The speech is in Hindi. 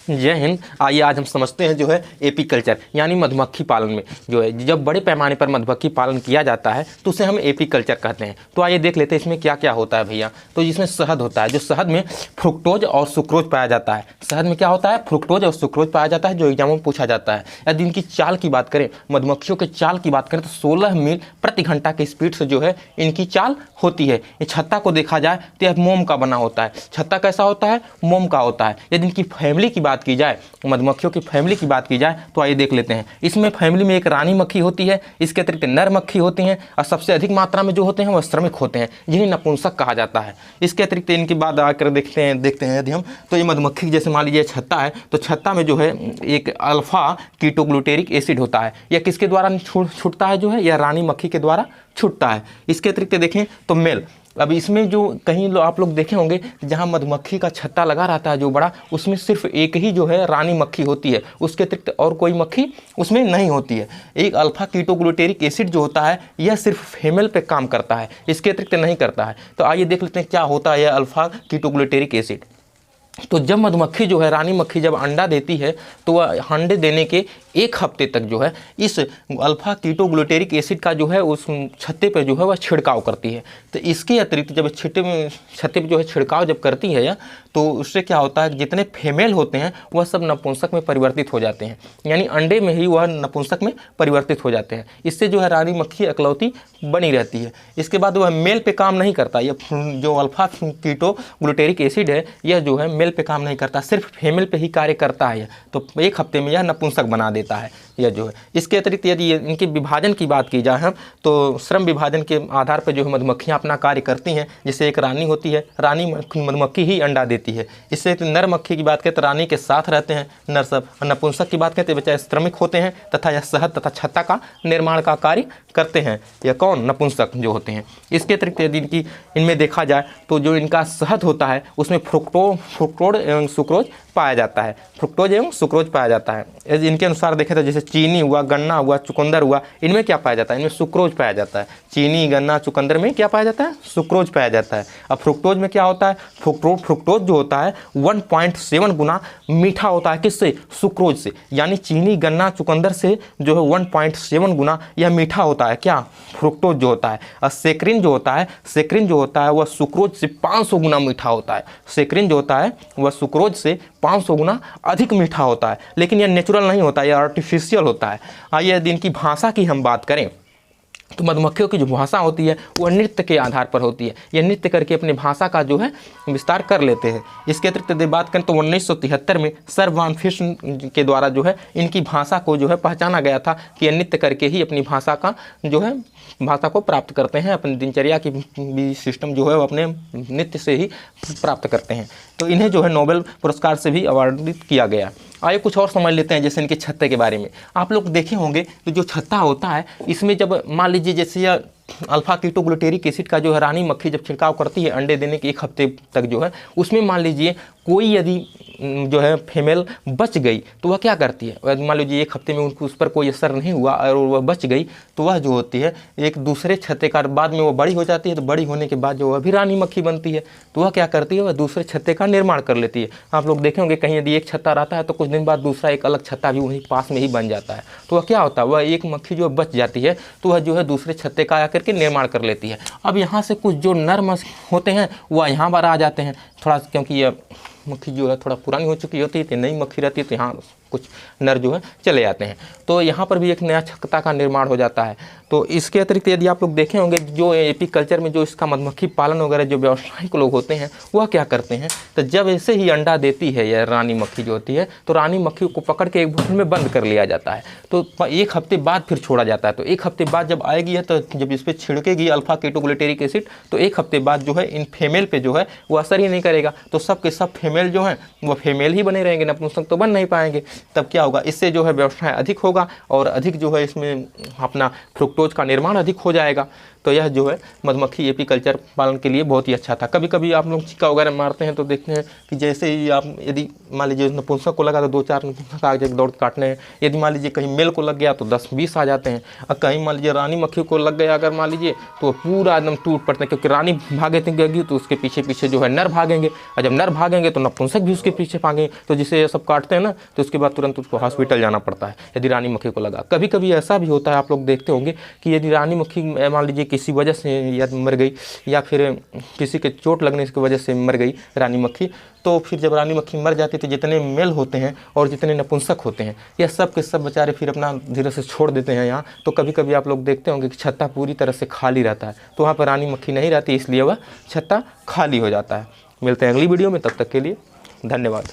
जय हिंद। आइए आज हम समझते हैं जो है एपीकल्चर यानी मधुमक्खी पालन में जो है जब बड़े पैमाने पर मधुमक्खी पालन किया जाता है तो उसे हम एपीकल्चर कहते हैं। तो आइए देख लेते हैं इसमें क्या क्या होता है भैया। तो इसमें शहद होता है, जो शहद में फ्रुक्टोज और सुक्रोज पाया जाता है। शहद में क्या होता है? फ्रुक्टोज और सुक्रोज पाया जाता है, जो एग्जाम में पूछा जाता है। यदि इनकी चाल की बात करें, मधुमक्खियों के चाल की बात करें तो 16 मील प्रति घंटा की स्पीड से जो है इनकी चाल होती है। ये छत्ता को देखा जाए तो यह मोम का बना होता है। छत्ता कैसा होता है? मोम का होता है। यदि इनकी फैमिली की बात की जाए, मधुमक्खियों की फैमिली की बात की जाए तो आइए देख लेते हैं। इसमें फैमिली में एक रानी मक्खी होती है, इसके अतिरिक्त नर मक्खी होती हैं और सबसे अधिक मात्रा में जो होते हैं वह श्रमिक होते हैं, जिन्हें नपुंसक कहा जाता है। इसके अतिरिक्त इनकी बात आकर देखते हैं यदि हम, तो ये मधुमक्खी जैसे मान लीजिए छत्ता है, तो छत्ता में जो है एक अल्फा कीटोग्लूटेरिक एसिड होता है। यह किसके द्वारा छूटता है? जो है यह रानी मक्खी के द्वारा छूटता है। इसके अतिरिक्त देखें तो मेल, अब इसमें जो कहीं आप लोग देखे होंगे जहां मधुमक्खी का छत्ता लगा रहता है जो बड़ा, उसमें सिर्फ एक ही जो है रानी मक्खी होती है, उसके अतिरिक्त और कोई मक्खी उसमें नहीं होती है। एक अल्फा कीटोग्लूटेरिक एसिड जो होता है यह सिर्फ फीमेल पे काम करता है, इसके अतिरिक्त नहीं करता है। तो आइए देख लेते हैं क्या होता है यह अल्फा कीटोग्लूटेरिक एसिड। तो जब मधुमक्खी जो है रानी मक्खी जब अंडा देती है तो वह अंडे देने के 1 हफ्ते तक जो है इस अल्फा कीटोग्लूटेरिक एसिड का जो है उस छत्ते पे जो है वह छिड़काव करती है। तो इसके अतिरिक्त जब छत्ते पे जो है छिड़काव जब करती है या, तो उससे क्या होता है जितने फीमेल होते हैं वह सब नपुंसक में परिवर्तित हो जाते हैं, यानी अंडे में ही वह नपुंसक में परिवर्तित हो जाते हैं। इससे जो है रानी मक्खी इकलौती बनी रहती है। इसके बाद वह मेल पे काम नहीं करता। यह जो अल्फा कीटोग्लूटेरिक एसिड है यह जो है मेल पे काम नहीं करता, सिर्फ फीमेल पे ही कार्य करता है। तो 1 हफ्ते में यह नपुंसक बना देता है यह जो है। इसके अतिरिक्त यदि इनके विभाजन की बात की जाए हम, तो श्रम विभाजन के आधार पर जो है मधुमक्खियाँ अपना कार्य करती हैं। जैसे एक रानी होती है, रानी मधुमक्खी ही अंडा देती है। इससे तो नर मक्खी की बात करें तो रानी के साथ रहते हैं नर सब, और नपुंसक की बात करें तो बच्चे श्रमिक होते हैं तथा यह शहद तथा छत्ता का निर्माण का कार्य करते हैं। यह कौन? नपुंसक जो होते हैं। इसके अतिरिक्त यदि इनमें देखा जाए तो जो इनका शहद होता है उसमें फ्रुक्टोज एवं सुक्रोज पाया जाता है। फ्रुक्टोज एवं सुक्रोज पाया जाता है। यदि इनके अनुसार देखें तो जैसे चीनी हुआ, गन्ना हुआ, चुकंदर हुआ, इनमें क्या पाया जाता है? इनमें सुक्रोज पाया जाता है। चीनी, गन्ना, चुकंदर में क्या पाया जाता है? सुक्रोज पाया जाता है। अब फ्रुक्टोज में क्या होता है? फ्रुक्टोज जो होता है 1.7 गुना मीठा होता है। किससे? सुक्रोज से। यानी चीनी, गन्ना, चुकंदर से जो है 1.7 गुना यह मीठा होता है। क्या? फ्रुक्टोज जो होता है। और सेक्रिन जो होता है वह सुक्रोज से 500 गुना मीठा होता है। सेक्रिन जो होता है वह सुक्रोज से 500 गुना अधिक मीठा होता है, लेकिन यह नेचुरल नहीं होता, यह आर्टिफिशियल होता है। आइए यदि इनकी भाषा की हम बात करें तो मधुमक्खियों की जो भाषा होती है वह नृत्य के आधार पर होती है। यह नृत्य करके अपनी भाषा का जो है विस्तार कर लेते हैं। इसके अतिरिक्त यदि बात करें तो 1973 में सर वान फिश के द्वारा जो है इनकी भाषा को जो है पहचाना गया था कि यह नृत्य करके ही अपनी भाषा का जो है भाषा को प्राप्त करते हैं। अपनी दिनचर्या की भी सिस्टम जो है वो अपने नृत्य से ही प्राप्त करते हैं। तो इन्हें जो है नोबेल पुरस्कार से भी अवार्डित किया गया। आइए कुछ और समझ लेते हैं जैसे इनके छत्ते के बारे में। आप लोग देखे होंगे तो जो छत्ता होता है इसमें जब मान लीजिए जैसे यह अल्फा कीटोग्लूटेरिक एसिड का जो है रानी मक्खी जब छिड़काव करती है अंडे देने के 1 हफ्ते तक जो है, उसमें मान लीजिए कोई यदि जो है फीमेल बच गई तो वह क्या करती है? मान लीजिए 1 हफ्ते में उनको उस पर कोई असर नहीं हुआ और वह बच गई तो वह जो होती है एक दूसरे छत्ते का, बाद में वह बड़ी हो जाती है। तो बड़ी होने के बाद जो वह भी रानी मक्खी बनती है तो वह क्या करती है? वह दूसरे छत्ते का निर्माण कर लेती है। आप लोग देखे होंगे कहीं यदि एक छत्ता रहता है तो कुछ दिन बाद दूसरा एक अलग छत्ता भी वहीं पास में ही बन जाता है। तो वह क्या होता है? वह एक मक्खी जो बच जाती है तो वह जो है दूसरे छत्ते का आकर के निर्माण कर लेती है। अब यहाँ से कुछ जो नर मक्खी होते हैं वह यहाँ पर आ जाते हैं थोड़ा, क्योंकि यह मक्खी जो है थोड़ा पुरानी हो चुकी होती है तो नई मक्खी रहती है, तो यहाँ कुछ नर जो है चले जाते हैं। तो यहाँ पर भी एक नया छत्ता का निर्माण हो जाता है। तो इसके अतिरिक्त यदि आप लोग देखे होंगे जो एपीकल्चर में जो इसका मधुमक्खी पालन वगैरह जो व्यावसायिक लोग होते हैं वह क्या करते हैं, तो जब ऐसे ही अंडा देती है यह रानी मक्खी जो होती है तो रानी मक्खी को पकड़ के एक बोतल में बंद कर लिया जाता है। तो 1 हफ्ते बाद फिर छोड़ा जाता है। तो 1 हफ्ते बाद जब आएगी है तो जब इस पर छिड़केगी अल्फा कीटोग्लूटेरिक एसिड तो 1 हफ्ते बाद जो है इन फीमेल पे जो है वो असर ही नहीं करेगा। तो सब के सब फीमेल जो हैं वो फीमेल ही बने रहेंगे, नपुंसक तो बन नहीं पाएंगे। तब क्या होगा? इससे जो है व्यवसाय अधिक होगा और अधिक जो है इसमें अपना फ्रुक्टोज का निर्माण अधिक हो जाएगा। तो यह जो है मधुमक्खी एपीकल्चर पालन के लिए बहुत ही अच्छा था। कभी कभी आप लोग छिक्का वगैरह मारते हैं तो देखते हैं कि जैसे ही आप यदि मान लीजिए नपुंसक को लगा तो 2-4 नपुंसक आगे दौड़ काटने हैं। यदि मान लीजिए कहीं मेल को लग गया तो 10-20 आ जाते हैं। और कहीं मान लीजिए रानी मक्खी को लग गया अगर मान लीजिए तो पूरा एकदम टूट पड़ते हैं, क्योंकि रानी भागेगी तो उसके पीछे पीछे जो है नर भागेंगे, और जब नर भागेंगे तो नपुंसक भी उसके पीछे भागेंगे। तो जिसे ये सब काटते हैं ना तो उसके बाद तुरंत उसको हॉस्पिटल जाना पड़ता है यदि रानी मक्खी को लगा। कभी कभी ऐसा भी होता है, आप लोग देखते होंगे कि यदि रानी मक्खी मान लीजिए किसी वजह से या मर गई या फिर किसी के चोट लगने की वजह से मर गई रानी मक्खी, तो फिर जब रानी मक्खी मर जाती है तो जितने मेल होते हैं और जितने नपुंसक होते हैं यह सब के सब बेचारे फिर अपना धीरे से छोड़ देते हैं यहाँ। तो कभी कभी आप लोग देखते होंगे कि छत्ता पूरी तरह से खाली रहता है, तो वहाँ पर रानी मक्खी नहीं रहती, इसलिए वह छत्ता खाली हो जाता है। मिलते हैं अगली वीडियो में, तब तक के लिए धन्यवाद।